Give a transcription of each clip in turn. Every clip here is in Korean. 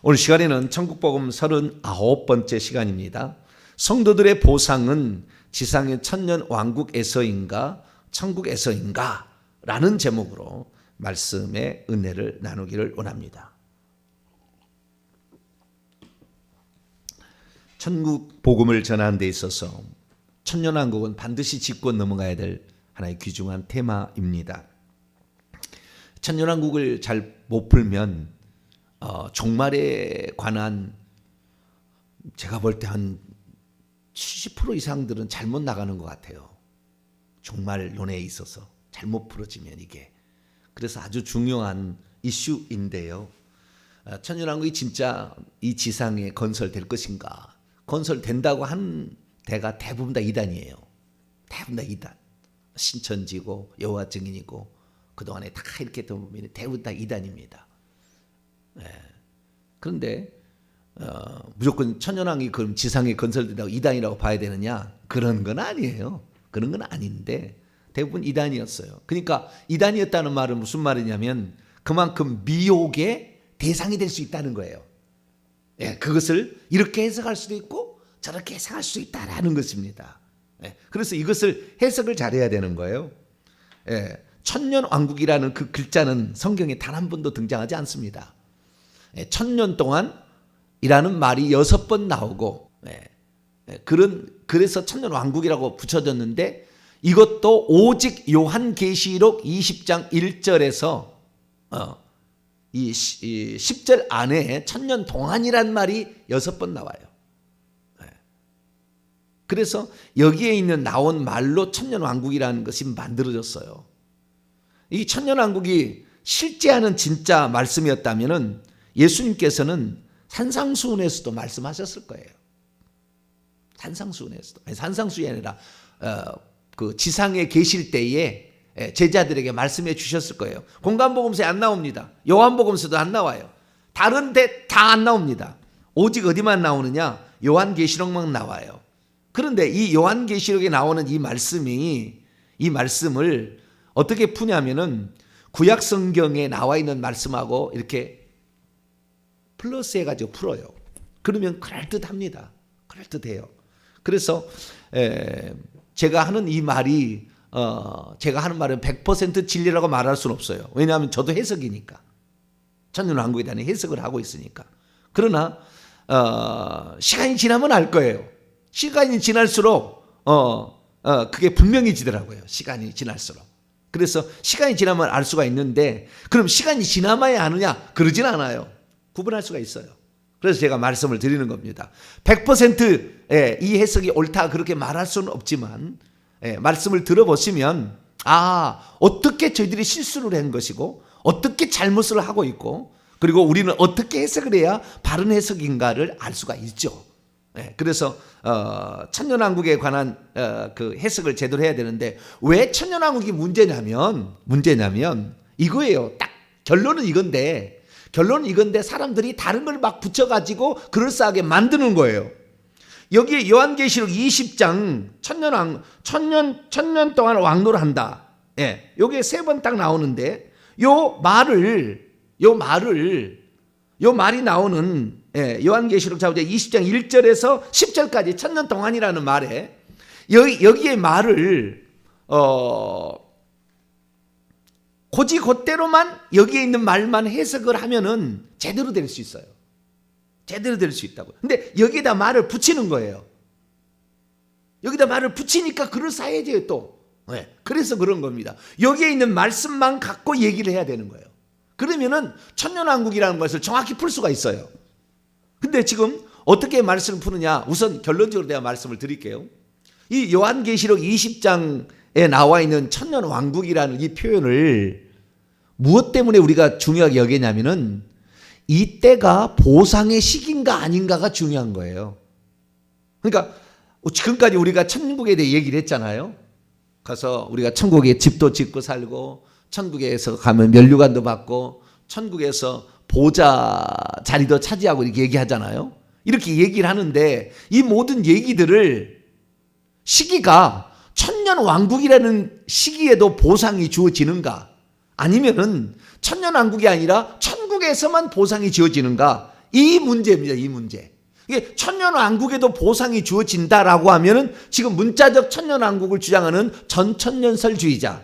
오늘 시간에는 천국복음 39번째 시간입니다. 성도들의 보상은 지상의 천년 왕국에서인가 천국에서인가 라는 제목으로 말씀의 은혜를 나누기를 원합니다. 천국 복음을 전하는 데 있어서 천년왕국은 반드시 짚고 넘어가야 될 하나의 귀중한 테마입니다. 천년왕국을 잘 못 풀면 종말에 관한 제가 볼 때 한 70% 이상들은 잘못 나가는 것 같아요. 종말론에 있어서 잘못 풀어지면 이게. 그래서 아주 중요한 이슈인데요. 천년왕국이 진짜 이 지상에 건설될 것인가? 건설된다고 한 데가 대부분 다 이단이에요. 대부분 다 이단. 신천지고 여호와 증인이고 그동안에 다 이렇게 보면 대부분 다 이단입니다. 네. 그런데 무조건 천년왕국이 그럼 지상에 건설된다고 이단이라고 봐야 되느냐? 그런 건 아니에요. 그런 건 아닌데 대부분 이단이었어요. 그러니까 이단이었다는 말은 무슨 말이냐면 그만큼 미혹의 대상이 될 수 있다는 거예요. 예, 그것을 이렇게 해석할 수도 있고 저렇게 해석할 수 있다라는 것입니다. 예, 그래서 이것을 해석을 잘해야 되는 거예요. 예, 천년왕국이라는 그 글자는 성경에 단 한 번도 등장하지 않습니다. 예, 천년 동안이라는 말이 6번 나오고 그래서 천년왕국이라고 붙여졌는데 이것도 오직 요한계시록 20장 1절에서 이 10절 안에 천년 동안이란 말이 6번 나와요. 그래서 여기에 있는 나온 말로 천년왕국이라는 것이 만들어졌어요. 이 천년왕국이 실제하는 진짜 말씀이었다면 예수님께서는 산상수훈에서도 말씀하셨을 거예요. 산상수훈에서도. 아니, 산상수훈이 아니라 그 지상에 계실 때에 제자들에게 말씀해 주셨을 거예요. 공간복음서에 안 나옵니다. 요한복음서도 안 나와요. 다른 데 다 안 나옵니다. 오직 어디만 나오느냐? 요한계시록만 나와요. 그런데 이 요한계시록에 나오는 이 말씀을 어떻게 푸냐면은 구약 성경에 나와 있는 말씀하고 이렇게 플러스 해가지고 풀어요. 그러면 그럴듯합니다. 그럴듯해요. 그래서 제가 하는 이 말이 제가 하는 말은 100% 진리라고 말할 수는 없어요. 왜냐하면 저도 해석이니까. 천년왕국에 대한 해석을 하고 있으니까. 그러나 시간이 지나면 알 거예요. 시간이 지날수록 그게 분명해지더라고요. 시간이 지날수록. 그래서 시간이 지나면 알 수가 있는데 그럼 시간이 지나봐야 아느냐? 그러진 않아요. 구분할 수가 있어요. 그래서 제가 말씀을 드리는 겁니다. 100% 이 해석이 옳다 그렇게 말할 수는 없지만 말씀을 들어보시면 어떻게 저희들이 실수를 한 것이고 어떻게 잘못을 하고 있고 그리고 우리는 어떻게 해석을 해야 바른 해석인가를 알 수가 있죠. 그래서 천년왕국에 관한 그 해석을 제대로 해야 되는데 왜 천년왕국이 문제냐면 이거예요. 딱 결론은 이건데 사람들이 다른 걸 막 붙여가지고 그럴싸하게 만드는 거예요. 여기에 요한계시록 20장 천년 동안 왕노를 한다. 여기에 3번 딱 나오는데 요 말이 나오는 요한계시록 20장 1절에서 10절까지 천년 동안이라는 말에 여기에 말을 고지 곧대로만 여기에 있는 말만 해석을 하면은 제대로 될 수 있어요. 제대로 될 수 있다고. 근데 여기에다 말을 붙이는 거예요. 여기다 말을 붙이니까 그럴싸해져요 또. 그래서 그런 겁니다. 여기에 있는 말씀만 갖고 얘기를 해야 되는 거예요. 그러면은 천년왕국이라는 것을 정확히 풀 수가 있어요. 근데 지금 어떻게 말씀을 푸느냐? 우선 결론적으로 내가 말씀을 드릴게요. 이 요한계시록 20장에 나와 있는 천년왕국이라는 이 표현을 무엇 때문에 우리가 중요하게 여기냐면은 이때가 보상의 시기인가 아닌가가 중요한 거예요. 그러니까 지금까지 우리가 천국에 대해 얘기를 했잖아요. 가서 우리가 천국에 집도 짓고 살고 천국에서 가면 면류관도 받고 천국에서 보좌 자리도 차지하고 이렇게 얘기하잖아요. 이렇게 얘기를 하는데 이 모든 얘기들을 시기가 천년왕국이라는 시기에도 보상이 주어지는가 아니면은 천년왕국이 아니라 천국에서만 보상이 지어지는가 이 문제입니다. 이 문제. 이게 천년왕국에도 보상이 주어진다라고 하면은 지금 문자적 천년왕국을 주장하는 전천년설주의자,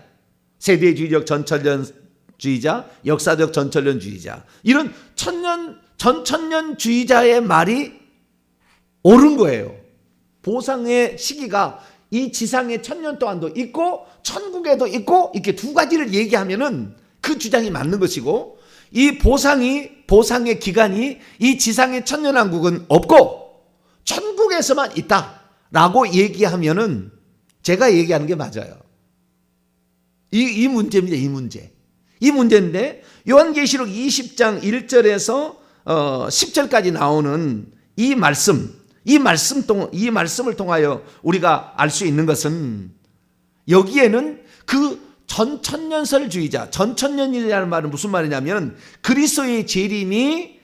세대주의적 전천년주의자, 역사적 전천년주의자, 이런 전천년주의자의 말이 옳은 거예요. 보상의 시기가 이 지상의 천년 동안도 있고 천국에도 있고 이렇게 두 가지를 얘기하면은 그 주장이 맞는 것이고, 이 보상의 기간이 이 지상의 천년왕국은 없고 천국에서만 있다라고 얘기하면은 제가 얘기하는 게 맞아요. 이 문제입니다. 이 문제. 이 문제인데 요한계시록 20장 1절에서 10절까지 나오는 이 말씀을 통하여 우리가 알 수 있는 것은, 여기에는 그 전천년설주의자, 전천년이라는 말은 무슨 말이냐면 그리스도의 재림이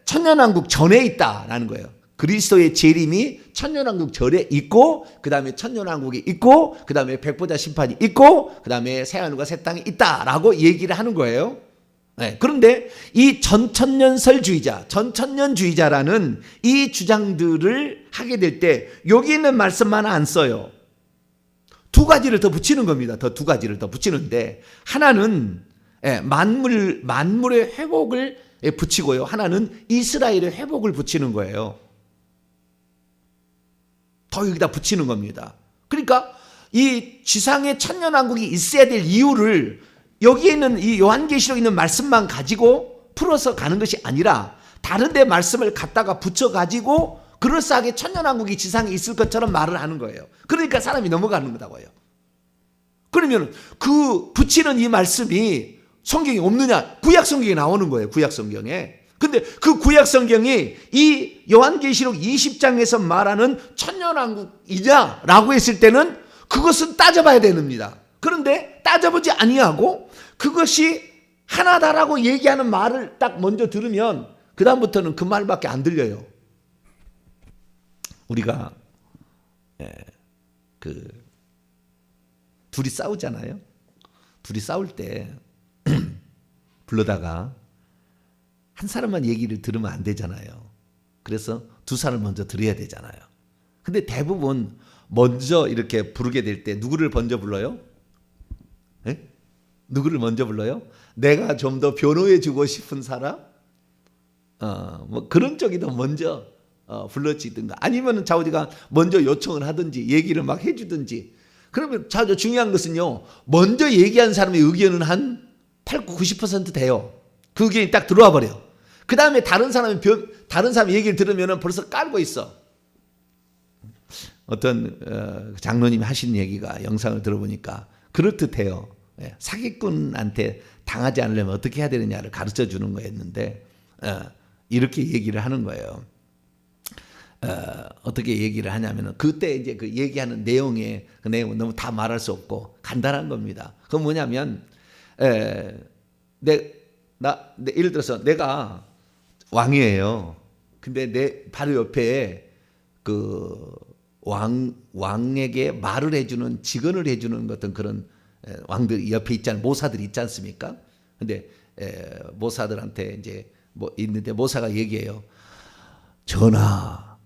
천년왕국 전에 있다라는 거예요. 그리스도의 재림이 천년왕국 전에 있고, 그 다음에 천년왕국이 있고, 그 다음에 백보자 심판이 있고, 그 다음에 새하늘과 새 땅이 있다라고 얘기를 하는 거예요. 네, 그런데 이 전천년주의자라는 이 주장들을 하게 될 때 여기 있는 말씀만 안 써요. 두 가지를 더 붙이는 겁니다. 두 가지를 더 붙이는데, 하나는 만물의 회복을 붙이고요, 하나는 이스라엘의 회복을 붙이는 거예요. 더 여기다 붙이는 겁니다. 그러니까 이 지상의 천년왕국이 있어야 될 이유를 여기에 있는 이 요한계시록에 있는 말씀만 가지고 풀어서 가는 것이 아니라 다른 데 말씀을 갖다가 붙여가지고 그럴싸하게 천년왕국이 지상에 있을 것처럼 말을 하는 거예요. 그러니까 사람이 넘어가는 거다고요. 그러면 그 붙이는 이 말씀이 성경에 없느냐? 구약 성경에 나오는 거예요. 구약 성경에. 근데 그 구약 성경이 이 요한계시록 20장에서 말하는 천년왕국이냐라고 했을 때는 그것은 따져봐야 됩니다. 그런데 따져보지 아니하고 그것이 하나다라고 얘기하는 말을 딱 먼저 들으면 그 다음부터는 그 말밖에 안 들려요. 우리가 둘이 싸우잖아요. 둘이 싸울 때 불러다가 한 사람만 얘기를 들으면 안 되잖아요. 그래서 두 사람 먼저 들어야 되잖아요. 근데 대부분 먼저 이렇게 부르게 될 때 누구를 먼저 불러요? 네? 누구를 먼저 불러요? 내가 좀 더 변호해주고 싶은 사람? 뭐 그런 쪽이 더 먼저 불러지든가, 아니면 자우지가 먼저 요청을 하든지 얘기를 막 해주든지. 그러면 자우지 중요한 것은요, 먼저 얘기한 사람의 의견은 한 80-90% 돼요. 그 의견이 딱 들어와 버려. 그 다음에 다른 사람 얘기를 들으면 벌써 깔고 있어. 어떤 장로님이 하신 얘기가 영상을 들어보니까 그럴듯해요. 사기꾼한테 당하지 않으려면 어떻게 해야 되느냐를 가르쳐 주는 거였는데, 이렇게 얘기를 하는 거예요. 어떻게 얘기를 하냐면은, 그때 이제 그 얘기하는 내용에 그 내용은 너무 다 말할 수 없고 간단한 겁니다. 그건 뭐냐면, 예를 들어서 내가 왕이에요. 근데 내 바로 옆에 그 왕에게 말을 해주는, 직언을 해주는 어떤 그런 왕들 옆에 있잖아요. 모사들이 있지 않습니까? 근데 모사들한테 이제 뭐 있는데 모사가 얘기해요. 전하,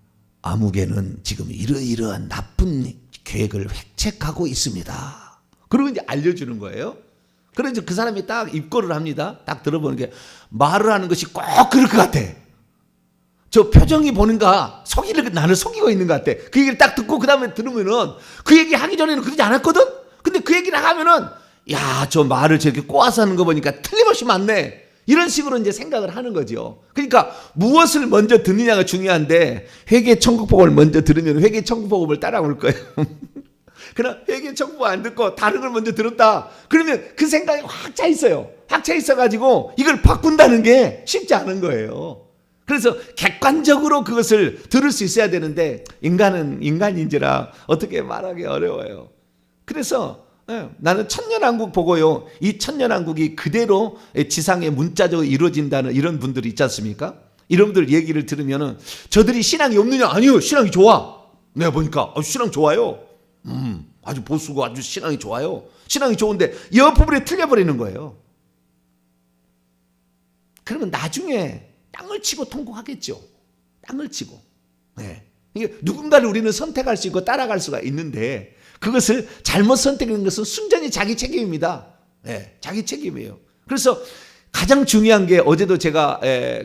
아무개는 지금 이러이러한 나쁜 계획을 획책하고 있습니다. 그리고 이제 알려주는 거예요. 그래서 그 사람이 딱 입고를 합니다. 딱 들어보는 게 말을 하는 것이 꼭 그럴 것 같아. 저 표정이 보는가 나를 속이고 있는 것 같아. 그 얘기를 딱 듣고 그 다음에 들으면은 그 얘기 하기 전에는 그러지 않았거든? 근데 그 얘기를 하면은, 야, 저 말을 저렇게 꼬아서 하는 거 보니까 틀림없이 맞네. 이런 식으로 이제 생각을 하는 거죠. 그러니까 무엇을 먼저 듣느냐가 중요한데, 회개 천국복음을 먼저 들으면 회개 천국복음을 따라올 거예요. 그러나 회개 천국복음 안 듣고 다른 걸 먼저 들었다. 그러면 그 생각이 확 차 있어요. 확 차 있어가지고 이걸 바꾼다는 게 쉽지 않은 거예요. 그래서 객관적으로 그것을 들을 수 있어야 되는데, 인간은 인간인지라 어떻게 말하기 어려워요. 그래서 나는 천년왕국 보고요, 이 천년왕국이 그대로 지상에 문자적으로 이루어진다는 이런 분들이 있지 않습니까? 이런 분들 얘기를 들으면은, 저들이 신앙이 없느냐? 아니요, 신앙이 좋아. 내가 보니까 신앙 좋아요. 아주 보수고 아주 신앙이 좋아요. 신앙이 좋은데 옆부분에 틀려버리는 거예요. 그러면 나중에 땅을 치고 통곡하겠죠. 땅을 치고. 네. 이게 누군가를 우리는 선택할 수 있고 따라갈 수가 있는데 그것을 잘못 선택한 것은 순전히 자기 책임입니다. 네. 자기 책임이에요. 그래서 가장 중요한 게 어제도 제가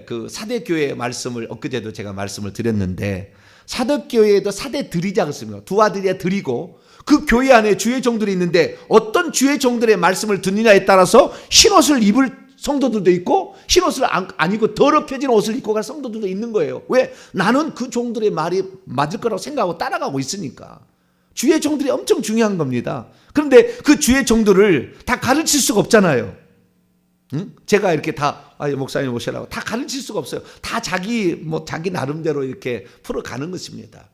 그 사대교회 말씀을 엊그제도 제가 말씀을 드렸는데 사대교회에도 사대 드리자 그랬습니다. 두 아들이야 드리고 그 교회 안에 주의 종들이 있는데 어떤 주의 종들의 말씀을 듣느냐에 따라서 흰옷을 입을 성도들도 있고 흰옷을 안 입고 더럽혀진 옷을 입고 갈 성도들도 있는 거예요. 왜? 나는 그 종들의 말이 맞을 거라고 생각하고 따라가고 있으니까. 주의 종들이 엄청 중요한 겁니다. 그런데 그 주의 종들을 다 가르칠 수가 없잖아요. 응? 제가 이렇게 다 목사님 오시라고 다 가르칠 수가 없어요. 다 자기 나름대로 이렇게 풀어가는 것입니다.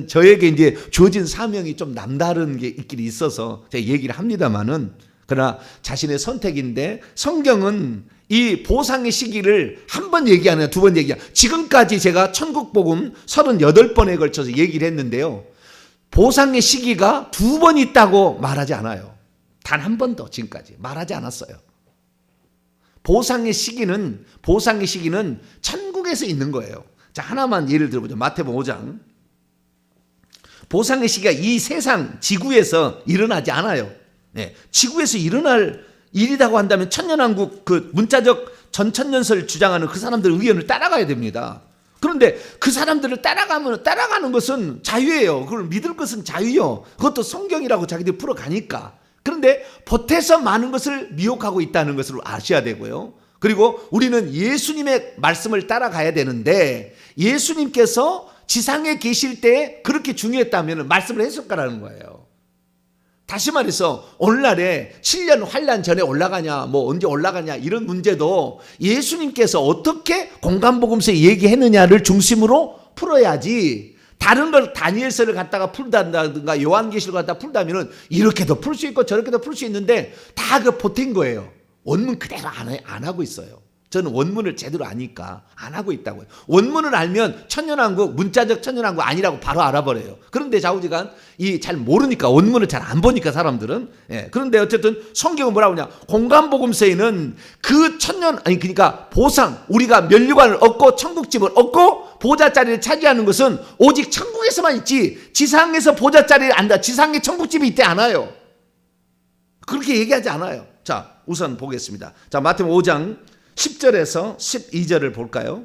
저에게 이제 주어진 사명이 좀 남다른 게 있긴 있어서 제가 얘기를 합니다만은 그러나 자신의 선택인데 성경은 이 보상의 시기를 한 번 얘기 안 해요. 두 번 얘기해요. 지금까지 제가 천국복음 38번에 걸쳐서 얘기를 했는데요. 보상의 시기가 두 번 있다고 말하지 않아요. 단 한 번도 지금까지 말하지 않았어요. 보상의 시기는 천국에서 있는 거예요. 자, 하나만 예를 들어보죠. 마태복음 5장. 보상의 시기가 이 세상 지구에서 일어나지 않아요. 네, 지구에서 일어날 일이라고 한다면 천년왕국 그 문자적 전천년설 주장하는 그 사람들 의견을 따라가야 됩니다. 그런데 그 사람들을 따라가는 것은 자유예요. 그걸 믿을 것은 자유요. 그것도 성경이라고 자기들이 풀어가니까. 그런데 보태서 많은 것을 미혹하고 있다는 것을 아셔야 되고요. 그리고 우리는 예수님의 말씀을 따라가야 되는데 예수님께서 지상에 계실 때 그렇게 중요했다면 말씀을 했을까라는 거예요. 다시 말해서 오늘날에 7년 환란 전에 올라가냐 언제 올라가냐 이런 문제도 예수님께서 어떻게 공간복음서에 얘기했느냐를 중심으로 풀어야지 다른 걸 다니엘서를 갖다가 풀다든가 요한계시를 갖다가 풀다면은 이렇게도 풀 수 있고 저렇게도 풀 수 있는데 다 그 보탠 거예요. 원문 그대로 안 하고 있어요. 저는 원문을 제대로 아니까 안 하고 있다고요. 원문을 알면 천년왕국, 문자적 천년왕국 아니라고 바로 알아버려요. 그런데 좌우지간 잘 모르니까 원문을 잘 안 보니까 사람들은. 예. 그런데 어쨌든 성경은 뭐라고 하냐? 공간복음서에는 그 그러니까 보상, 우리가 면류관을 얻고 천국집을 얻고 보좌자리를 차지하는 것은 오직 천국에서만 있지 지상에서 보좌자리를 안다. 지상에 천국집이 있대 않아요. 그렇게 얘기하지 않아요. 자, 우선 보겠습니다. 자, 마태복음 5장 10절에서 12절을 볼까요?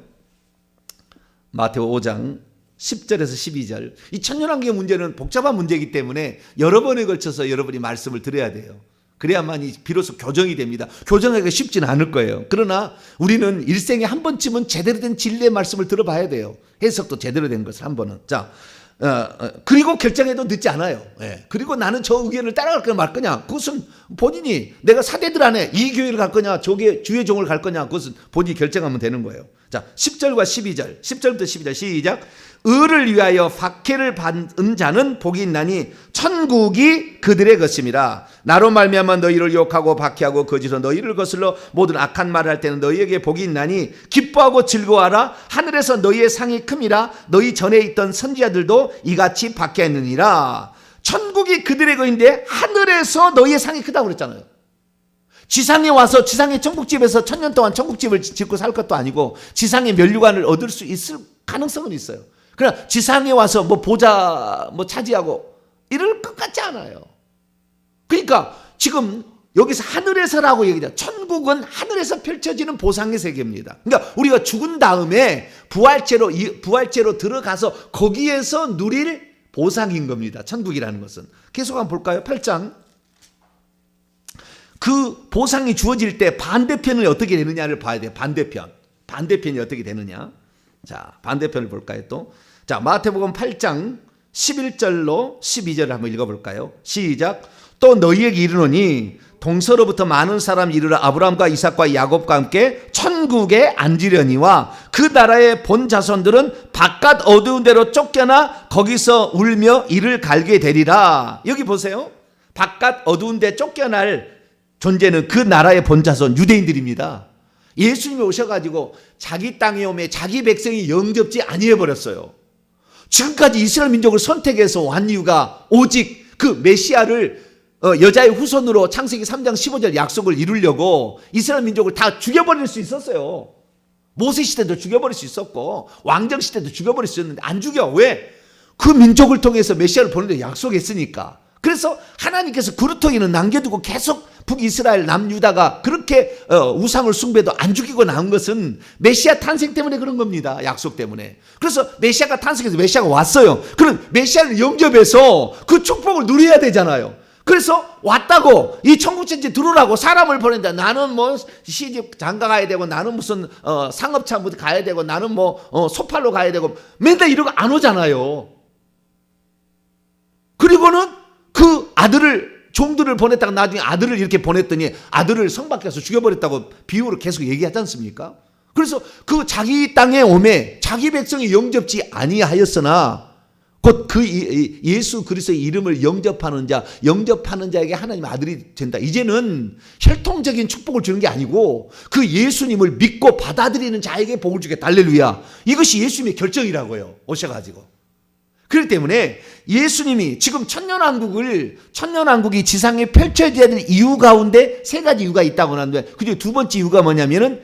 마태복음 5장 10절에서 12절. 이 천년왕국의 문제는 복잡한 문제이기 때문에 여러 번에 걸쳐서 여러분이 말씀을 드려야 돼요. 그래야만 비로소 교정이 됩니다. 교정하기가 쉽지는 않을 거예요. 그러나 우리는 일생에 한 번쯤은 제대로 된 진리의 말씀을 들어봐야 돼요. 해석도 제대로 된 것을 한 번은. 자, 그리고 결정해도 늦지 않아요. 예. 그리고 나는 저 의견을 따라갈 거냐 말 거냐 그것은 본인이 내가 사대들 안에 이 교회를 갈 거냐 저게 주의 종을 갈 거냐 그것은 본인이 결정하면 되는 거예요. 자, 10절과 12절 10절부터 12절 시작. 의를 위하여 박해를 받은 자는 복이 있나니 천국이 그들의 것입니다. 나로 말미암아 너희를 욕하고 박해하고 거짓으로 너희를 거슬러 모든 악한 말을 할 때는 너희에게 복이 있나니 기뻐하고 즐거워하라. 하늘에서 너희의 상이 큼이라. 너희 전에 있던 선지자들도 이같이 박해했느니라. 천국이 그들의 것인데 하늘에서 너희의 상이 크다고 그랬잖아요. 지상에 와서 지상의 천국집에서 천년 동안 천국집을 짓고 살 것도 아니고 지상의 면류관을 얻을 수 있을 가능성은 있어요. 그러나 지상에 와서 보좌 차지하고 이럴 것 같지 않아요. 그러니까 지금 여기서 하늘에서라고 얘기하죠. 천국은 하늘에서 펼쳐지는 보상의 세계입니다. 그러니까 우리가 죽은 다음에 부활체로 들어가서 거기에서 누릴 보상인 겁니다. 천국이라는 것은. 계속 한번 볼까요? 8장. 그 보상이 주어질 때 반대편은 어떻게 되느냐를 봐야 돼요. 반대편이 어떻게 되느냐. 자, 반대편을 볼까요 또? 자, 마태복음 8장 11절로 12절을 한번 읽어볼까요? 시작. 또 너희에게 이르노니 동서로부터 많은 사람이 이르러 아브라함과 이삭과 야곱과 함께 천국에 앉으려니와 그 나라의 본 자손들은 바깥 어두운 데로 쫓겨나 거기서 울며 이를 갈게 되리라. 여기 보세요. 바깥 어두운 데 쫓겨날 존재는 그 나라의 본 자손 유대인들입니다. 예수님이 오셔가지고 자기 땅에 오매 자기 백성이 영접지 아니해버렸어요. 지금까지 이스라엘 민족을 선택해서 온 이유가 오직 그 메시아를 여자의 후손으로 창세기 3장 15절 약속을 이루려고 이스라엘 민족을 다 죽여버릴 수 있었어요. 모세 시대도 죽여버릴 수 있었고 왕정 시대도 죽여버릴 수 있었는데 안 죽여. 왜? 그 민족을 통해서 메시아를 보내는데 약속했으니까. 그래서 하나님께서 그루터기는 남겨두고 계속 북이스라엘 남유다가 그렇게 우상을 숭배도 안 죽이고 나온 것은 메시아 탄생 때문에 그런 겁니다. 약속 때문에. 그래서 메시아가 탄생해서 메시아가 왔어요. 그럼 메시아를 영접해서 그 축복을 누려야 되잖아요. 그래서 왔다고 이 천국천지 들어오라고 사람을 보낸다. 나는 뭐 시집 장가 가야 되고 나는 무슨 상업차 가야 되고 나는 뭐 소팔로 가야 되고 맨날 이러고 안 오잖아요. 그리고는 그 아들을 종들을 보냈다가 나중에 아들을 이렇게 보냈더니 아들을 성 밖에서 죽여버렸다고 비유를 계속 얘기하지 않습니까? 그래서 그 자기 땅에 오매 자기 백성이 영접지 아니하였으나 곧 그 예수 그리스도의 이름을 영접하는 자에게 하나님 아들이 된다. 이제는 혈통적인 축복을 주는 게 아니고 그 예수님을 믿고 받아들이는 자에게 복을 주겠다. 할렐루야. 이것이 예수님의 결정이라고요. 오셔가지고. 그렇기 때문에 예수님이 지금 천년왕국이 지상에 펼쳐져야 될 이유 가운데 세 가지 이유가 있다고 하는데 그중에 두 번째 이유가 뭐냐면은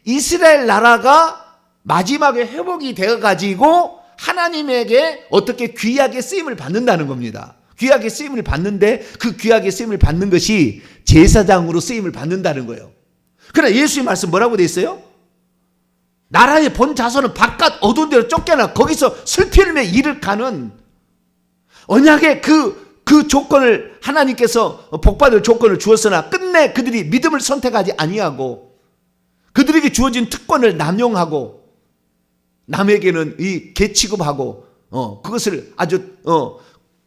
이스라엘 나라가 마지막에 회복이 되어가지고 하나님에게 어떻게 귀하게 쓰임을 받는다는 겁니다. 귀하게 쓰임을 받는데 그 귀하게 쓰임을 받는 것이 제사장으로 쓰임을 받는다는 거예요. 그러나 예수님 말씀 뭐라고 돼 있어요? 나라의 본 자손은 바깥 어두운 데로 쫓겨나 거기서 슬피 흘리며 일을 가는 언약의 그 조건을 하나님께서 복받을 조건을 주었으나 끝내 그들이 믿음을 선택하지 아니하고 그들에게 주어진 특권을 남용하고 남에게는 이 개취급하고 그것을 아주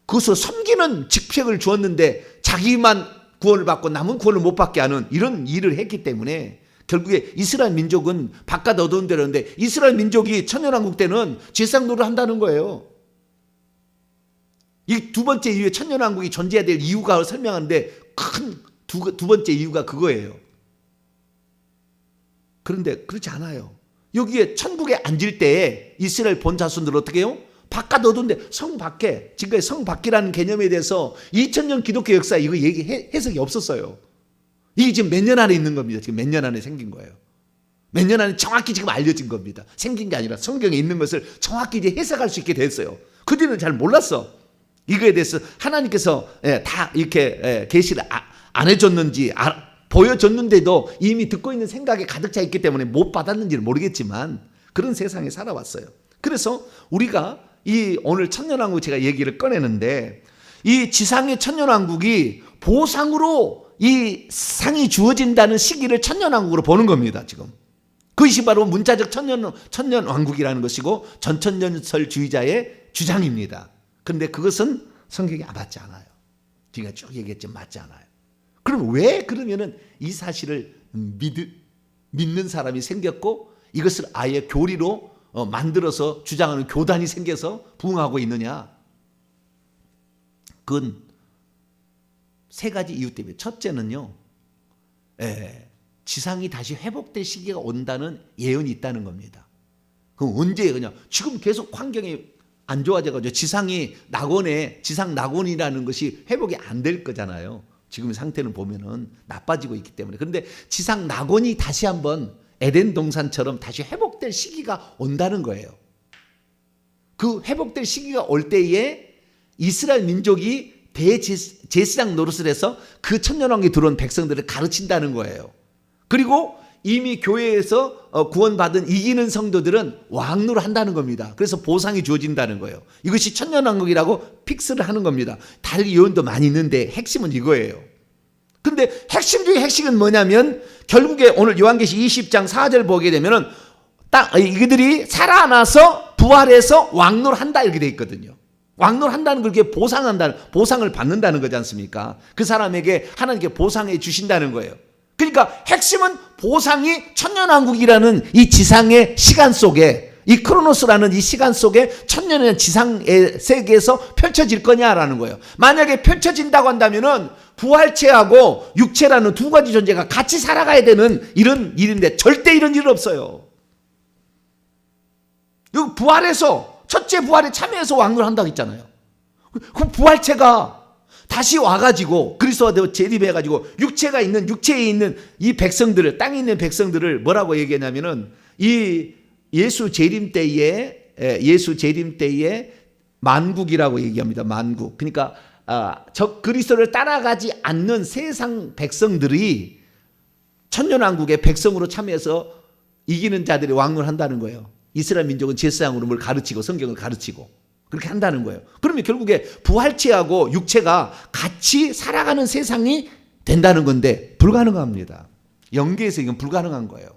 그것을 섬기는 직책을 주었는데 자기만 구원을 받고 남은 구원을 못 받게 하는 이런 일을 했기 때문에 결국에 이스라엘 민족은 바깥 어두운 데로는데 이스라엘 민족이 천년왕국 때는 제사장노를 한다는 거예요. 이 두 번째 이유에 천년왕국이 존재해야 될 이유가 설명하는데 큰 두 번째 이유가 그거예요. 그런데 그렇지 않아요. 여기에 천국에 앉을 때에 이스라엘 본 자손들 어떻게 해요? 바깥 어두운데 성 밖에 지금까지 성 밖이라는 개념에 대해서 2000년 기독교 역사에 이거 해석이 없었어요. 이게 지금 몇 년 안에 있는 겁니다. 지금 몇 년 안에 생긴 거예요. 몇 년 안에 정확히 지금 알려진 겁니다. 생긴 게 아니라 성경에 있는 것을 정확히 이제 해석할 수 있게 됐어요. 그들은 잘 몰랐어. 이거에 대해서 하나님께서 다 이렇게 계시를 안 해줬는지 보여줬는데도 이미 듣고 있는 생각에 가득 차 있기 때문에 못 받았는지는 모르겠지만 그런 세상에 살아왔어요. 그래서 우리가 이 오늘 천년왕국 제가 얘기를 꺼내는데 이 지상의 천년왕국이 보상으로 이 상이 주어진다는 시기를 천년왕국으로 보는 겁니다. 지금 그것이 바로 문자적 천년왕국이라는 것이고 전천년설주의자의 주장입니다. 그런데 그것은 성경에 맞지 않아요. 제가 쭉 얘기했지만 맞지 않아요. 그럼 왜 그러면은 이 사실을 믿는 사람이 생겼고 이것을 아예 교리로 만들어서 주장하는 교단이 생겨서 부흥하고 있느냐? 그건 세 가지 이유 때문에 첫째는요. 지상이 다시 회복될 시기가 온다는 예언이 있다는 겁니다. 그럼 언제 그냥 지금 계속 환경이 안 좋아져가지고 지상이 지상 낙원이라는 것이 회복이 안 될 거잖아요. 지금 상태는 보면은 나빠지고 있기 때문에. 그런데 지상 낙원이 다시 한번 에덴 동산처럼 다시 회복될 시기가 온다는 거예요. 그 회복될 시기가 올 때에 이스라엘 민족이 대제사장 노릇을 해서 그 천년왕국에 들어온 백성들을 가르친다는 거예요. 그리고 이미 교회에서 구원받은 이기는 성도들은 왕노를 한다는 겁니다. 그래서 보상이 주어진다는 거예요. 이것이 천년왕국이라고 픽스를 하는 겁니다. 다른 예언도 많이 있는데 핵심은 이거예요. 근데 핵심 중에 핵심은 뭐냐면 결국에 오늘 요한계시 20장 4절 보게 되면은 딱 이들이 살아나서 부활해서 왕노를 한다 이렇게 돼 있거든요. 왕노를 한다는 걸 보상을 받는다는 거지 않습니까? 그 사람에게 하나님께 보상해 주신다는 거예요. 그러니까 핵심은 보상이 천년왕국이라는 이 지상의 시간 속에 이 크로노스라는 이 시간 속에 천년의 지상의 세계에서 펼쳐질 거냐라는 거예요. 만약에 펼쳐진다고 한다면은 부활체하고 육체라는 두 가지 존재가 같이 살아가야 되는 이런 일인데 절대 이런 일은 없어요. 여기 부활해서 첫째 부활에 참여해서 왕노를 한다고 했잖아요. 그 부활체가 다시 와가지고 그리스도와 재림해가지고 육체에 있는 이 백성들을 땅에 있는 백성들을 뭐라고 얘기하냐면은 이 예수 재림 때에 만국이라고 얘기합니다. 만국. 그러니까 적 그리스도를 따라가지 않는 세상 백성들이 천년왕국의 백성으로 참여해서 이기는 자들이 왕론한다는 거예요. 이스라엘 민족은 제사장으로 뭘 가르치고 성경을 가르치고 그렇게 한다는 거예요. 그러면 결국에 부활체하고 육체가 같이 살아가는 세상이 된다는 건데 불가능합니다. 영계에서 이건 불가능한 거예요.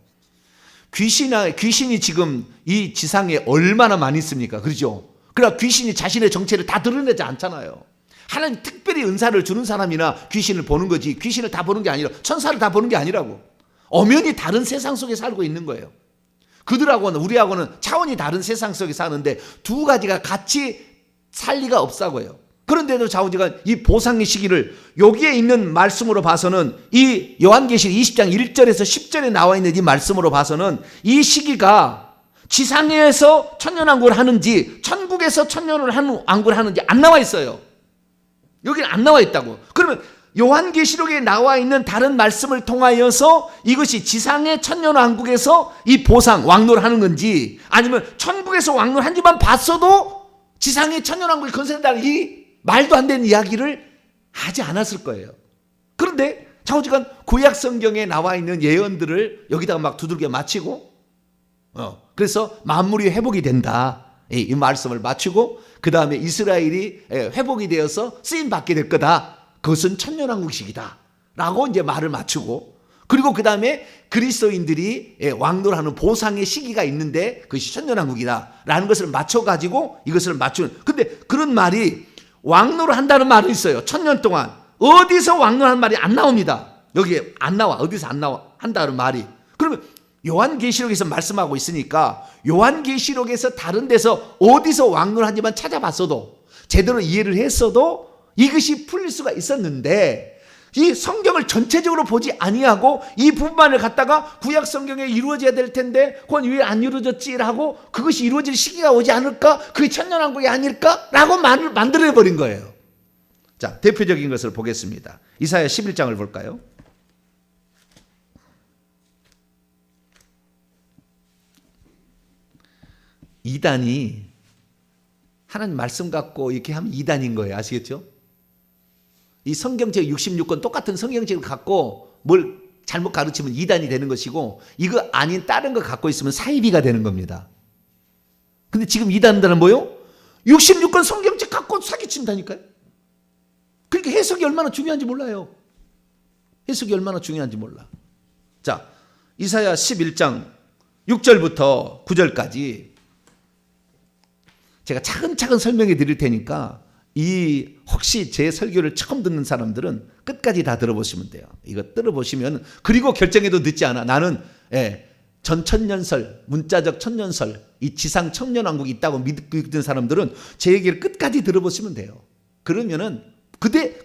귀신이 지금 이 지상에 얼마나 많이 있습니까? 그렇죠? 그러나 귀신이 자신의 정체를 다 드러내지 않잖아요. 하나님 특별히 은사를 주는 사람이나 귀신을 보는 거지, 귀신을 다 보는 게 아니라 천사를 다 보는 게 아니라고. 엄연히 다른 세상 속에 살고 있는 거예요. 그들하고는 우리하고는 차원이 다른 세상 속에 사는데 두 가지가 같이 살 리가 없다고요. 그런데도 좌우지간 이 보상의 시기를 여기에 있는 말씀으로 봐서는 이 요한계시록 20장 1절에서 10절에 나와 있는 이 말씀으로 봐서는 이 시기가 지상에서 천년왕국을 하는지 천국에서 천년왕국을 하는지 안 나와 있어요. 여기는 안 나와 있다고. 그러면 요한계시록에 나와 있는 다른 말씀을 통하여서 이것이 지상의 천년왕국에서 이 보상 왕노를 하는 건지 아니면 천국에서 왕노한지만 봤어도 지상의 천년왕국이 건설된다는 이 말도 안 되는 이야기를 하지 않았을 거예요. 그런데 좌우지간 구약 성경에 나와 있는 예언들을 여기다가 막 두들겨 맞히고 그래서 만물이 회복이 된다. 이 말씀을 맞추고 그 다음에 이스라엘이 회복이 되어서 쓰임 받게 될 거다. 그것은 천년왕국식이다. 라고 이제 말을 맞추고 그리고 그 다음에 그리스도인들이 왕노를 하는 보상의 시기가 있는데 그것이 천년왕국이다. 라는 것을 맞춰가지고 이것을 맞추는. 근데 그런 말이 왕노를 한다는 말은 있어요. 천년 동안. 어디서 왕노하는 말이 안 나옵니다. 여기에 안 나와. 어디서 안 나와. 한다는 말이. 그러면 요한계시록에서 말씀하고 있으니까 요한계시록에서 다른 데서 어디서 왕노를 한지만 찾아봤어도 제대로 이해를 했어도 이것이 풀릴 수가 있었는데 이 성경을 전체적으로 보지 아니하고 이 부분만을 갖다가 구약 성경에 이루어져야 될 텐데 그건 왜 안 이루어졌지라고 그것이 이루어질 시기가 오지 않을까? 그게 천년왕국이 아닐까? 라고 말을 만들어버린 거예요. 자, 대표적인 것을 보겠습니다. 이사야 11장을 볼까요? 이단이 하나님 말씀 갖고 이렇게 하면 이단인 거예요. 아시겠죠? 이 성경책 66권 똑같은 성경책을 갖고 뭘 잘못 가르치면 이단이 되는 것이고 이거 아닌 다른 거 갖고 있으면 사이비가 되는 겁니다. 근데 지금 이단들은 뭐요? 66권 성경책 갖고 사기친다니까요. 그러니까 해석이 얼마나 중요한지 몰라요. 해석이 얼마나 중요한지 몰라. 자, 이사야 11장 6절부터 9절까지 제가 차근차근 설명해 드릴 테니까 혹시 제 설교를 처음 듣는 사람들은 끝까지 다 들어보시면 돼요. 이거 들어보시면 그리고 결정해도 늦지 않아. 나는 전천년설, 문자적 천년설, 이 지상 천년왕국이 있다고 믿고 있는 사람들은 제 얘기를 끝까지 들어보시면 돼요. 그러면은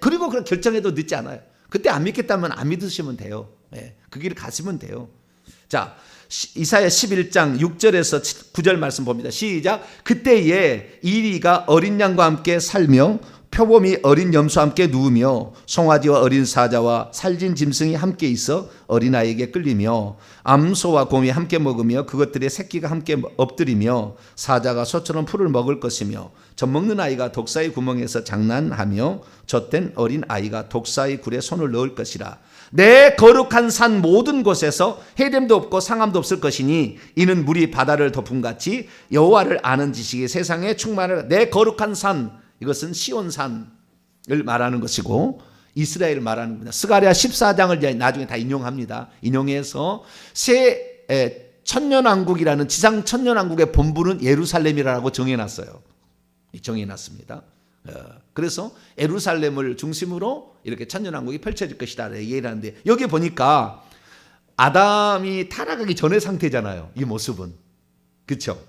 그리고 그런 결정해도 늦지 않아요. 그때 안 믿겠다면 안 믿으시면 돼요. 그 길을 가시면 돼요. 자, 이사야 11장 6절에서 9절 말씀 봅니다. 시작. 그때에 이리가 어린 양과 함께 살며 표범이 어린 염소와 함께 누우며 송아지와 어린 사자와 살진 짐승이 함께 있어 어린아이에게 끌리며 암소와 곰이 함께 먹으며 그것들의 새끼가 함께 엎드리며 사자가 소처럼 풀을 먹을 것이며 젖먹는 아이가 독사의 구멍에서 장난하며 젖된 어린 아이가 독사의 굴에 손을 넣을 것이라. 내 거룩한 산 모든 곳에서 해됨도 없고 상함도 없을 것이니 이는 물이 바다를 덮음같이 여호와를 아는 지식이 세상에 충만을. 내 거룩한 산, 이것은 시온산을 말하는 것이고 이스라엘을 말하는 겁니다. 스가랴 14장을 나중에 다 인용합니다. 인용해서 천년왕국이라는 지상 천년왕국의 본부는 예루살렘이라고 정해놨어요. 정해놨습니다. 그래서 예루살렘을 중심으로 이렇게 천년왕국이 펼쳐질 것이다 얘기를 하는데 여기 보니까 아담이 타락하기 전의 상태잖아요. 이 모습은. 그렇죠?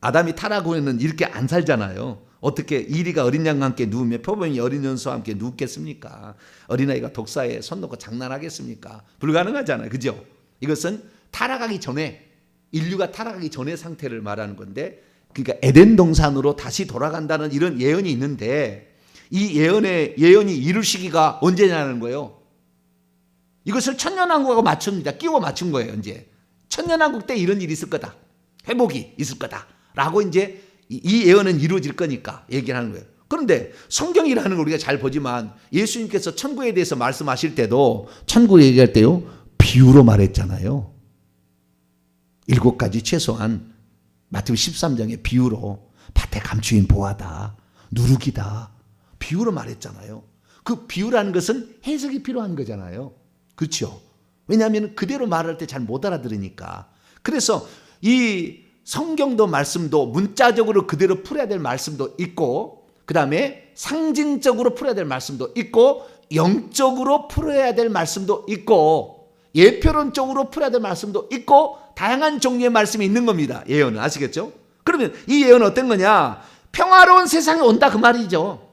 아담이 타락하고는 이렇게 안 살잖아요. 어떻게 이리가 어린 양과 함께 누우며 표범이 어린 염소와 함께 누웠겠습니까? 어린아이가 독사에 손 놓고 장난하겠습니까? 불가능하잖아요. 그죠? 이것은 타락하기 전에 인류가 타락하기 전의 상태를 말하는 건데 그러니까 에덴 동산으로 다시 돌아간다는 이런 예언이 있는데 이 예언이 이룰 시기가 언제냐는 거예요. 이것을 천년왕국하고 맞춥니다. 끼워 맞춘 거예요. 이제 천년왕국 때 이런 일이 있을 거다. 회복이 있을 거다. 라고 이제 이 예언은 이루어질 거니까 얘기를 하는 거예요. 그런데 성경이라는 걸 우리가 잘 보지만 예수님께서 천국에 대해서 말씀하실 때도 천국 얘기할 때요 비유로 말했잖아요. 7가지 최소한 마태복음 13장의 비유로 밭에 감추인 보화다, 누룩이다 비유로 말했잖아요. 그 비유라는 것은 해석이 필요한 거잖아요. 그렇죠? 왜냐하면 그대로 말할 때 잘 못 알아들으니까. 그래서 이 성경도 말씀도 문자적으로 그대로 풀어야 될 말씀도 있고, 그 다음에 상징적으로 풀어야 될 말씀도 있고, 영적으로 풀어야 될 말씀도 있고, 예표론적으로 풀어야 될 말씀도 있고, 다양한 종류의 말씀이 있는 겁니다. 예언은. 아시겠죠? 그러면 이 예언은 어떤 거냐? 평화로운 세상이 온다 그 말이죠.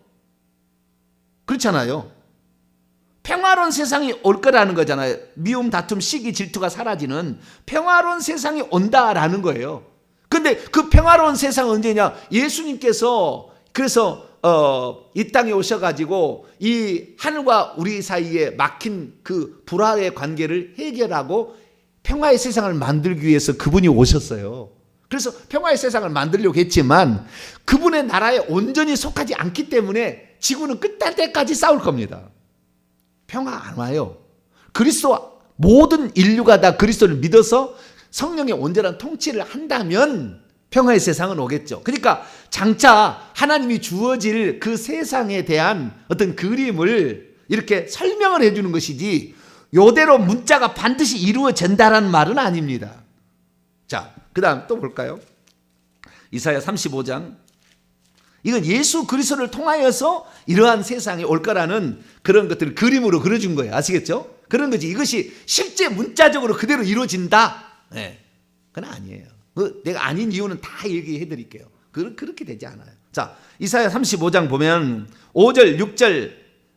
그렇잖아요. 평화로운 세상이 올 거라는 거잖아요. 미움, 다툼, 시기, 질투가 사라지는 평화로운 세상이 온다라는 거예요. 근데 그 평화로운 세상은 언제냐? 예수님께서 그래서 이 땅에 오셔가지고 이 하늘과 우리 사이에 막힌 그 불화의 관계를 해결하고 평화의 세상을 만들기 위해서 그분이 오셨어요. 그래서 평화의 세상을 만들려고 했지만 그분의 나라에 온전히 속하지 않기 때문에 지구는 끝날 때까지 싸울 겁니다. 평화 안 와요. 그리스도 모든 인류가 다 그리스도를 믿어서 성령의 온전한 통치를 한다면 평화의 세상은 오겠죠. 그러니까 장차 하나님이 주어질 그 세상에 대한 어떤 그림을 이렇게 설명을 해주는 것이지 요대로 문자가 반드시 이루어진다라는 말은 아닙니다. 자, 그 다음 또 볼까요? 이사야 35장. 이건 예수 그리스도를 통하여서 이러한 세상이 올 거라는 그런 것들을 그림으로 그려준 거예요. 아시겠죠? 그런 거지. 이것이 실제 문자적으로 그대로 이루어진다. 네. 그건 아니에요. 내가 아닌 이유는 다 얘기해 드릴게요. 그렇게 되지 않아요. 자, 이사야 35장 보면 5절, 6절,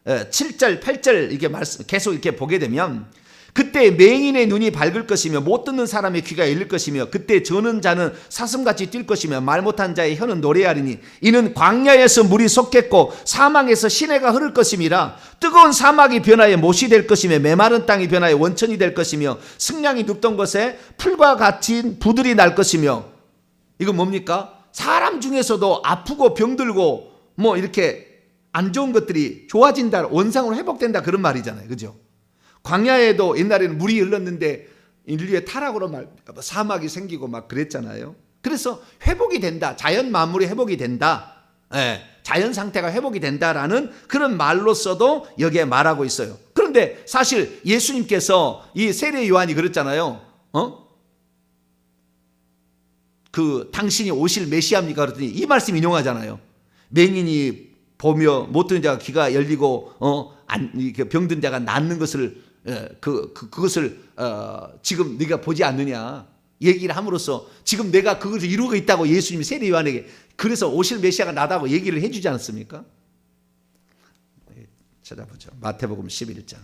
7절, 8절 이렇게 말씀 계속 이렇게 보게 되면 그때 맹인의 눈이 밝을 것이며 못 듣는 사람의 귀가 열릴 것이며 그때 저는 자는 사슴같이 뛸 것이며 말 못한 자의 혀는 노래하리니 이는 광야에서 물이 솟겠고 사막에서 시내가 흐를 것임이라. 뜨거운 사막이 변하여 못이 될 것이며 메마른 땅이 변하여 원천이 될 것이며 승량이 눕던 곳에 풀과 같은 부들이 날 것이며. 이건 뭡니까? 사람 중에서도 아프고 병들고 뭐 이렇게 안 좋은 것들이 좋아진다, 원상으로 회복된다 그런 말이잖아요. 그죠? 광야에도 옛날에는 물이 흘렀는데 인류의 타락으로 사막이 생기고 막 그랬잖아요. 그래서 회복이 된다. 자연 만물이 회복이 된다. 자연 상태가 회복이 된다라는 그런 말로서도 여기에 말하고 있어요. 그런데 사실 예수님께서 이 세례 요한이 그랬잖아요. 그 당신이 오실 메시아입니까? 그랬더니 이 말씀 인용하잖아요. 맹인이 보며 못 듣는 자가 귀가 열리고 병든 자가 낫는 것을 그것을 지금 네가 보지 않느냐 얘기를 함으로써 지금 내가 그것을 이루고 있다고 예수님이 세례 요한에게 그래서 오실 메시아가 나다고 얘기를 해주지 않았습니까? 찾아보죠. 마태복음 11장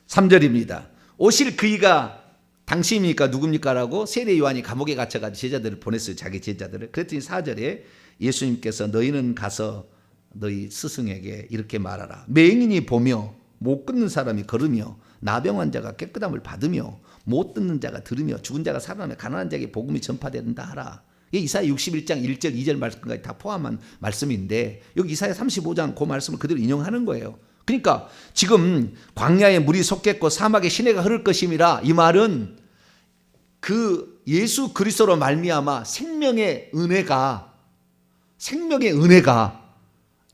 3절입니다. 오실 그이가 당신입니까 누굽니까? 라고 세례 요한이 감옥에 갇혀가지고 제자들을 보냈어요. 자기 제자들을. 그랬더니 4절에 예수님께서 너희는 가서 너희 스승에게 이렇게 말하라. 맹인이 보며 못 걷는 사람이 걸으며 나병 환자가 깨끗함을 받으며 못 듣는 자가 들으며 죽은 자가 살아나며 가난한 자에게 복음이 전파된다 하라. 이게 이사야 61장 1절 2절 말씀까지 다 포함한 말씀인데 여기 이사야 35장 그 말씀을 그대로 인용하는 거예요. 그러니까 지금 광야에 물이 솟겠고 사막에 시내가 흐를 것임이라 이 말은 그 예수 그리스도로 말미암아 생명의 은혜가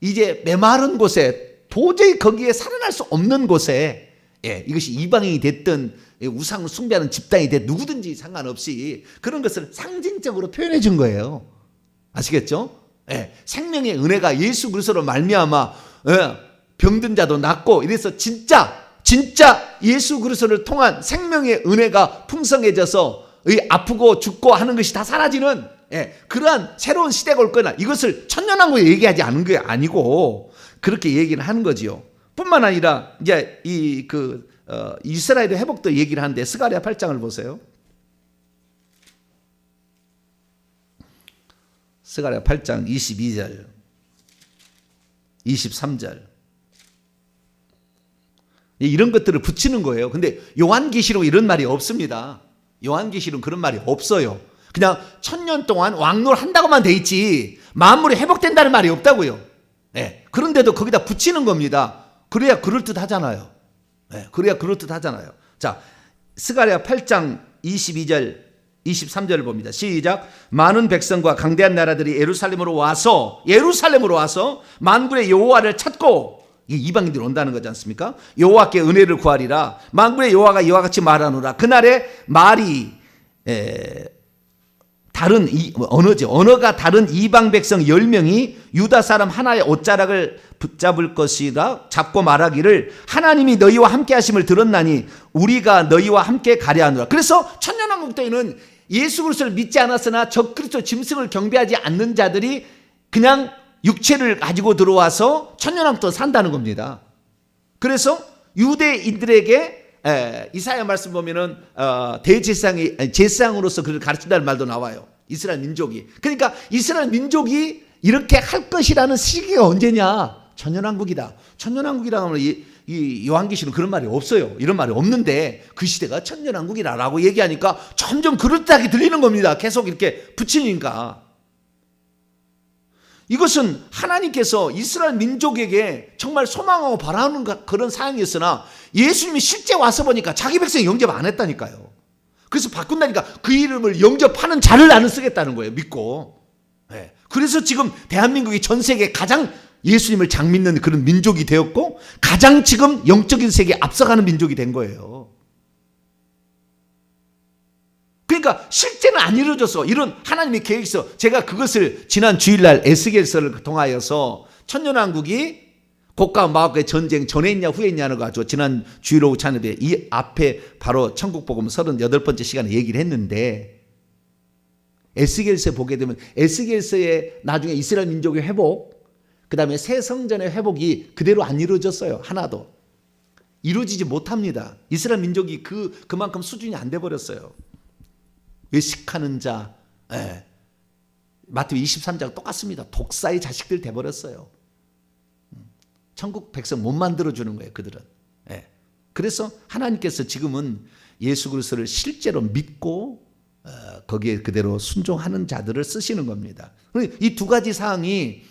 이제 메마른 곳에 도저히 거기에 살아날 수 없는 곳에 이것이 이방인이 됐든 우상을 숭배하는 집단이 됐든 누구든지 상관없이 그런 것을 상징적으로 표현해 준 거예요. 아시겠죠? 생명의 은혜가 예수 그리스도로 말미암아 병든 자도 낫고 이래서 진짜 예수 그리스도를 통한 생명의 은혜가 풍성해져서 아프고 죽고 하는 것이 다 사라지는 그러한 새로운 시대가 올 거나 이것을 천년왕국에 얘기하지 않은 게 아니고 그렇게 얘기를 하는 거지요. 뿐만 아니라 이제 이스라엘의 회복도 얘기를 하는데 스가랴 8장을 보세요. 스가랴 8장 22절 23절 이런 것들을 붙이는 거예요. 근데 요한계시록 이런 말이 없습니다. 요한계시록 그런 말이 없어요. 그냥 1000년 동안 왕노한다고만 돼 있지 만물이 회복된다는 말이 없다고요. 네. 그런데도 거기다 붙이는 겁니다. 그래야 그럴듯하잖아요. 네. 그래야 그럴듯하잖아요. 자, 스가랴 8장 22절 23절을 봅니다. 시작. 많은 백성과 강대한 나라들이 예루살렘으로 와서 만군의 여호와를 찾고, 이방인들이 온다는 거지 않습니까? 여호와께 은혜를 구하리라. 만군의 여호와가 이와 같이 말하노라. 그날에 말이 다른 언어가 다른 이방 백성 10명이 유다 사람 하나의 옷자락을 붙잡을 것이라 잡고 말하기를 하나님이 너희와 함께 하심을 들었나니 우리가 너희와 함께 가려 하노라. 그래서 천년왕국 때에는 예수 그리스도를 믿지 않았으나 적그리스도 짐승을 경배하지 않는 자들이 그냥 육체를 가지고 들어와서 천년왕국 때 산다는 겁니다. 그래서 유대인들에게 이사야 말씀 보면은 대제사장이 제사장으로서 그를 가르친다는 말도 나와요. 이스라엘 민족이. 그러니까 이스라엘 민족이 이렇게 할 것이라는 시기가 언제냐? 천년왕국이다. 천년왕국이라고 하면 이 요한계시는 그런 말이 없어요. 이런 말이 없는데 그 시대가 천년왕국이라고 얘기하니까 점점 그럴듯하게 들리는 겁니다. 계속 이렇게 붙이니까. 이것은 하나님께서 이스라엘 민족에게 정말 소망하고 바라는 그런 사항이었으나 예수님이 실제 와서 보니까 자기 백성 영접 안 했다니까요. 그래서 바꾼다니까 그 이름을 영접하는 자를 나는 쓰겠다는 거예요. 믿고. 네. 그래서 지금 대한민국이 전 세계 가장 예수님을 잘 믿는 그런 민족이 되었고 가장 지금 영적인 세계에 앞서가는 민족이 된 거예요. 그러니까 실제는 안 이루어졌어. 이런 하나님의 계획이 있어. 제가 그것을 지난 주일날 에스겔서를 통하여서 천년왕국이 곡과 마옥의 전쟁 전에 있냐 후에 있냐는 거 가지고 지난 주일 오후 찬양에 이 앞에 바로 천국복음 38번째 시간에 얘기를 했는데 에스겔서 보게 되면 에스겔서에 나중에 이스라엘 민족의 회복 그 다음에 새 성전의 회복이 그대로 안 이루어졌어요. 하나도. 이루어지지 못합니다. 이스라엘 민족이 그만큼 수준이 안 돼버렸어요. 외식하는 자, 마태복음 23장 똑같습니다. 독사의 자식들 돼버렸어요. 천국 백성 못 만들어주는 거예요. 그들은. 그래서 하나님께서 지금은 예수 그리스도를 실제로 믿고 거기에 그대로 순종하는 자들을 쓰시는 겁니다. 이 두 가지 사항이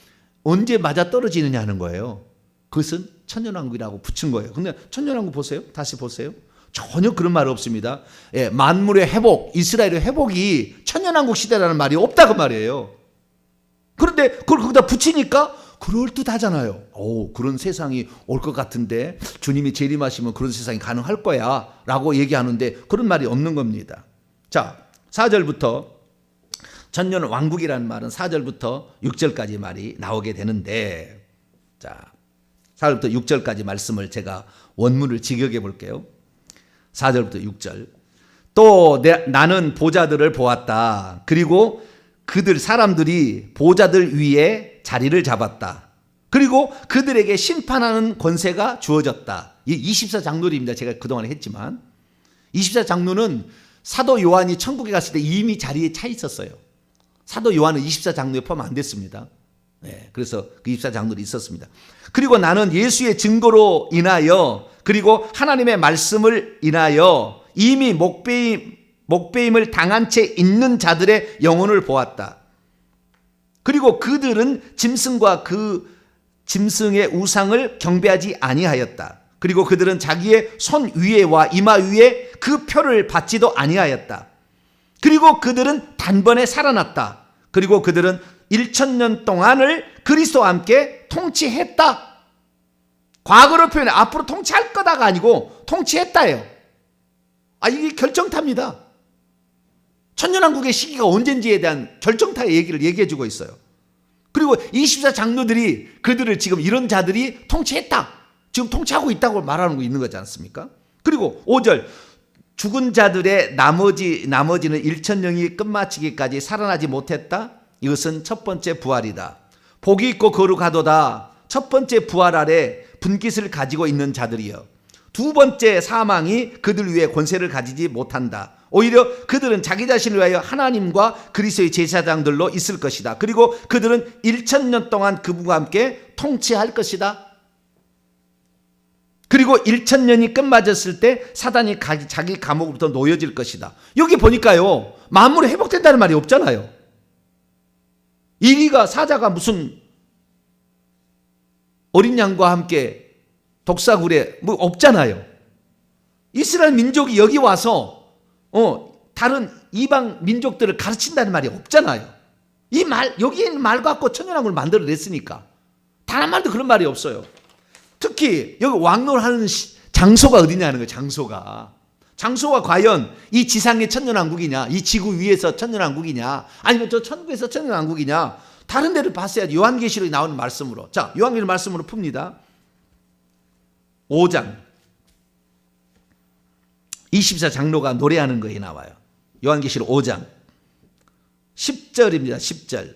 언제 맞아떨어지느냐 하는 거예요. 그것은 천년왕국이라고 붙인 거예요. 근데 천년왕국 보세요. 다시 보세요. 전혀 그런 말 없습니다. 만물의 회복, 이스라엘의 회복이 천년왕국 시대라는 말이 없다 그 말이에요. 그런데 그걸 거기다 붙이니까 그럴듯하잖아요. 그런 세상이 올 것 같은데 주님이 재림하시면 그런 세상이 가능할 거야 라고 얘기하는데 그런 말이 없는 겁니다. 자, 4절부터 천년왕국이라는 말은 4절부터 6절까지 말이 나오게 되는데 자, 4절부터 6절까지 말씀을 제가 원문을 직역해 볼게요. 4절부터 6절. 또 나는 보좌들을 보았다. 그리고 그들 사람들이 보좌들 위에 자리를 잡았다. 그리고 그들에게 심판하는 권세가 주어졌다. 이 24장로입니다. 제가 그동안 했지만 24장로는 사도 요한이 천국에 갔을 때 이미 자리에 차 있었어요. 사도 요한은 24장로에 포함 안 됐습니다. 그래서 그 24장로들이 있었습니다. 그리고 나는 예수의 증거로 인하여 그리고 하나님의 말씀을 인하여 이미 목배임을 당한 채 있는 자들의 영혼을 보았다. 그리고 그들은 짐승과 그 짐승의 우상을 경배하지 아니하였다. 그리고 그들은 자기의 손 위에와 이마 위에 그 표를 받지도 아니하였다. 그리고 그들은 단번에 살아났다. 그리고 그들은 1000년 동안을 그리스도와 함께 통치했다. 과거로 표현해 앞으로 통치할 거다가 아니고 통치했다예요. 이게 결정타입니다. 천년왕국의 시기가 언젠지에 대한 결정타의 얘기를 얘기해 주고 있어요. 그리고 24장로들이 그들을 지금 이런 자들이 통치했다. 지금 통치하고 있다고 말하는 거 있는 거지 않습니까? 그리고 5절 죽은 자들의 나머지는 1000년이 끝마치기까지 살아나지 못했다. 이것은 첫 번째 부활이다. 복이 있고 거룩하도다. 첫 번째 부활 아래 분깃을 가지고 있는 자들이여. 두 번째 사망이 그들 위에 권세를 가지지 못한다. 오히려 그들은 자기 자신을 위하여 하나님과 그리스도의 제사장들로 있을 것이다. 그리고 그들은 1000년 동안 그분과 함께 통치할 것이다. 그리고 1000년이 끝맞았을 때 사단이 자기 감옥으로부터 놓여질 것이다. 여기 보니까요, 만물이 회복된다는 말이 없잖아요. 이리가 사자가 무슨 어린 양과 함께 독사굴에 뭐 없잖아요. 이스라엘 민족이 여기 와서 다른 이방 민족들을 가르친다는 말이 없잖아요. 이 말, 여기 있는 말 갖고 천연왕국을 만들어냈으니까 단 한 말도 그런 말이 없어요. 특히 여기 왕노하는 장소가 어디냐는 거예요. 장소가 과연 이 지상의 천년왕국이냐, 이 지구 위에서 천년왕국이냐, 아니면 저 천국에서 천년왕국이냐, 다른 데를 봤어야지. 요한계시록에 나오는 말씀으로. 자, 요한계시록 말씀으로 풉니다. 5장 24장로가 노래하는 거에 나와요. 요한계시록 5장 10절입니다. 10절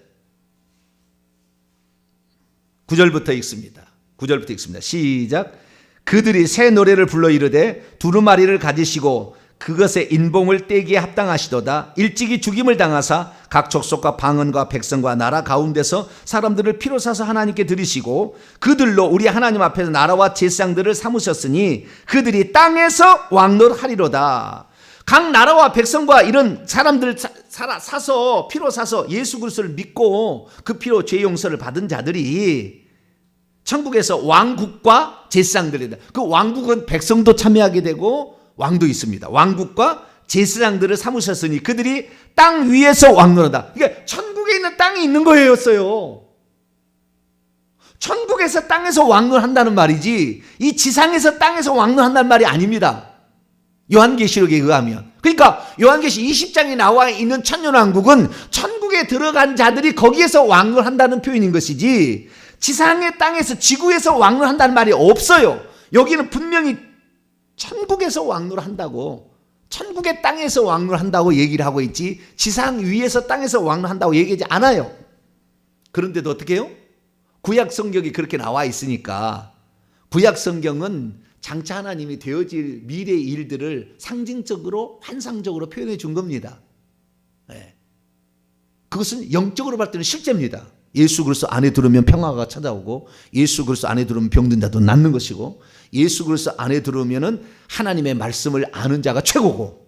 9절부터 읽습니다. 9절부터 읽습니다. 시작. 그들이 새 노래를 불러 이르되 두루마리를 가지시고 그것의 인봉을 떼기에 합당하시도다. 일찍이 죽임을 당하사 각 족속과 방언과 백성과 나라 가운데서 사람들을 피로 사서 하나님께 드리시고 그들로 우리 하나님 앞에서 나라와 제사장들을 삼으셨으니 그들이 땅에서 왕노릇하리로다. 각 나라와 백성과 이런 사람들 사서 피로 사서 예수 그리스도를 믿고 그 피로 죄 용서를 받은 자들이 천국에서 왕국과 제사장들이다. 그 왕국은 백성도 참여하게 되고 왕도 있습니다. 왕국과 제사장들을 삼으셨으니 그들이 땅 위에서 왕노릇하다. 그러니까 천국에 있는 땅이 있는 거였어요. 천국에서 땅에서 왕노릇한다는 말이지 이 지상에서 땅에서 왕노릇한다는 말이 아닙니다. 요한계시록에 의하면. 그러니까 요한계시 20장에 나와 있는 천년왕국은 천국에 들어간 자들이 거기에서 왕노릇한다는 표현인 것이지 지상의 땅에서 지구에서 왕노릇한다는 말이 없어요. 여기는 분명히 천국에서 왕노릇한다고, 천국의 땅에서 왕노릇한다고 얘기를 하고 있지 지상 위에서 땅에서 왕노릇한다고 얘기하지 않아요. 그런데도 어떻게 해요? 구약 성경이 그렇게 나와 있으니까 구약 성경은 장차 하나님이 되어질 미래의 일들을 상징적으로 환상적으로 표현해 준 겁니다. 네. 그것은 영적으로 봤을 때는 실제입니다. 예수 그리스도 안에 들어오면 평화가 찾아오고 예수 그리스도 안에 들어오면 병든 자도 낫는 것이고 예수 그리스도 안에 들어오면은 하나님의 말씀을 아는 자가 최고고.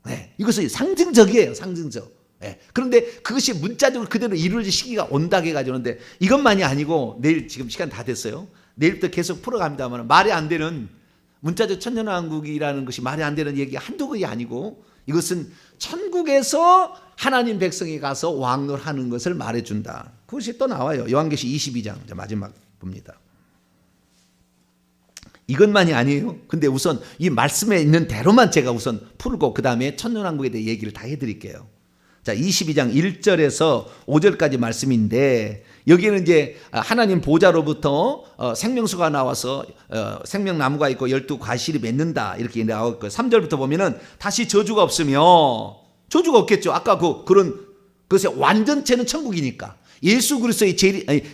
네. 이것은 상징적이에요. 상징적. 네. 그런데 그것이 문자적으로 그대로 이루어질 시기가 온다 해가지고는데 이것만이 아니고 내일 지금 시간 다 됐어요. 내일부터 계속 풀어갑니다만 말이 안 되는 문자적 천년왕국이라는 것이 말이 안 되는 얘기가 한두 개가 아니고 이것은 천국에서 하나님 백성이 가서 왕노릇하는 것을 말해준다. 그것이 또 나와요. 요한계시 22장 마지막 봅니다. 이것만이 아니에요. 근데 우선 이 말씀에 있는 대로만 제가 우선 풀고 그 다음에 천년왕국에 대해 얘기를 다 해드릴게요. 자, 22장 1절에서 5절까지 말씀인데 여기는 이제 하나님 보좌로부터 생명수가 나와서 생명나무가 있고 12과실이 맺는다 이렇게 나와 있고 3절부터 보면은 다시 저주가 없으며 저주가 없겠죠. 아까 그런 그것의 완전체는 천국이니까 예수 그리스도의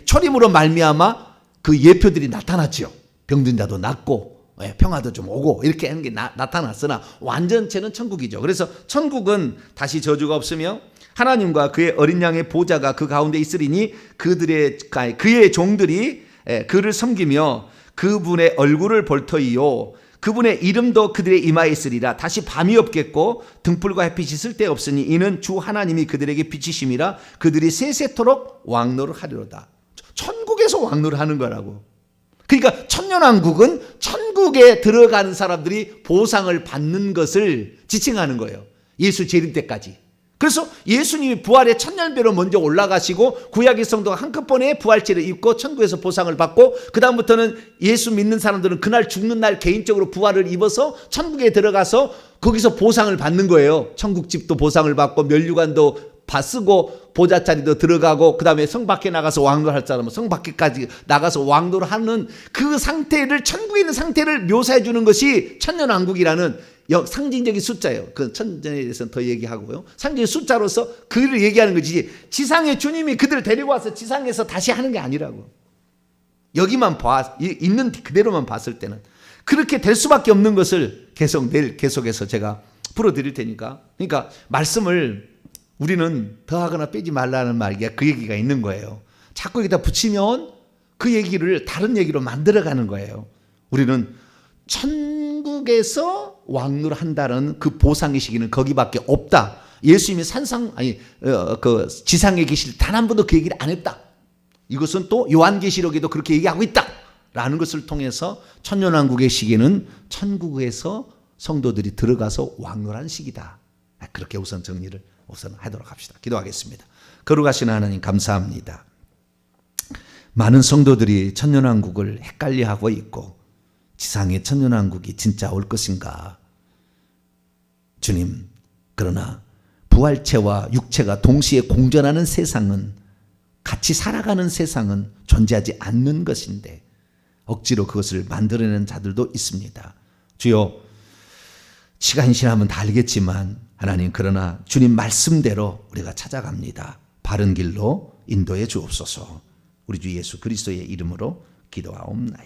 초림으로 말미암아 그 예표들이 나타났죠. 병든 자도 낫고 평화도 좀 오고 이렇게 하는 게 나타났으나 완전체는 천국이죠. 그래서 천국은 다시 저주가 없으며 하나님과 그의 어린 양의 보좌가 그 가운데 있으리니 그의 종들이 그를 섬기며 그분의 얼굴을 볼 터이요 그분의 이름도 그들의 이마에 있으리라. 다시 밤이 없겠고 등불과 햇빛이 쓸데없으니 이는 주 하나님이 그들에게 비치심이라. 그들이 세세토록 왕노릇하리로다. 천국에서 왕노릇하는 거라고. 그러니까 천년왕국은 천국에 들어가는 사람들이 보상을 받는 것을 지칭하는 거예요. 예수 재림 때까지. 그래서 예수님이 부활의 천년배로 먼저 올라가시고 구약의 성도가 한꺼번에 부활체를 입고 천국에서 보상을 받고 그 다음부터는 예수 믿는 사람들은 그날 죽는 날 개인적으로 부활을 입어서 천국에 들어가서 거기서 보상을 받는 거예요. 천국집도 보상을 받고 면류관도 쓰고 보좌자리도 들어가고 그 다음에 성 밖에 나가서 왕노할 사람은 성 밖에까지 나가서 왕노를 하는 그 상태를 천국에 있는 상태를 묘사해 주는 것이 천년왕국이라는 상징적인 숫자예요. 그 천년에 대해서는 더 얘기하고요. 상징의 숫자로서 그를 얘기하는 거지 지상에 주님이 그들을 데리고 와서 지상에서 다시 하는 게 아니라고. 여기만 있는 그대로만 봤을 때는 그렇게 될 수밖에 없는 것을 내일 계속해서 제가 풀어드릴 테니까. 그러니까 말씀을 우리는 더하거나 빼지 말라는 말이야. 그 얘기가 있는 거예요. 자꾸 여기다 붙이면 그 얘기를 다른 얘기로 만들어가는 거예요. 우리는 천국에서 왕노릇한다는 그 보상의 시기는 거기밖에 없다. 예수님이 그 지상에 계실 단 한 번도 그 얘기를 안 했다. 이것은 또 요한계시록에도 그렇게 얘기하고 있다. 라는 것을 통해서 천년왕국의 시기는 천국에서 성도들이 들어가서 왕노란 시기다. 그렇게 우선 정리를 하도록 합시다. 기도하겠습니다. 거룩하신 하나님 감사합니다. 많은 성도들이 천년왕국을 헷갈려하고 있고 지상의 천년왕국이 진짜 올 것인가. 주님, 그러나 부활체와 육체가 동시에 공존하는 세상은, 같이 살아가는 세상은 존재하지 않는 것인데 억지로 그것을 만들어내는 자들도 있습니다. 주여, 시간이 지나면 다 알겠지만 하나님, 그러나 주님 말씀대로 우리가 찾아갑니다. 바른 길로 인도해 주옵소서. 우리 주 예수 그리스도의 이름으로 기도하옵나이다.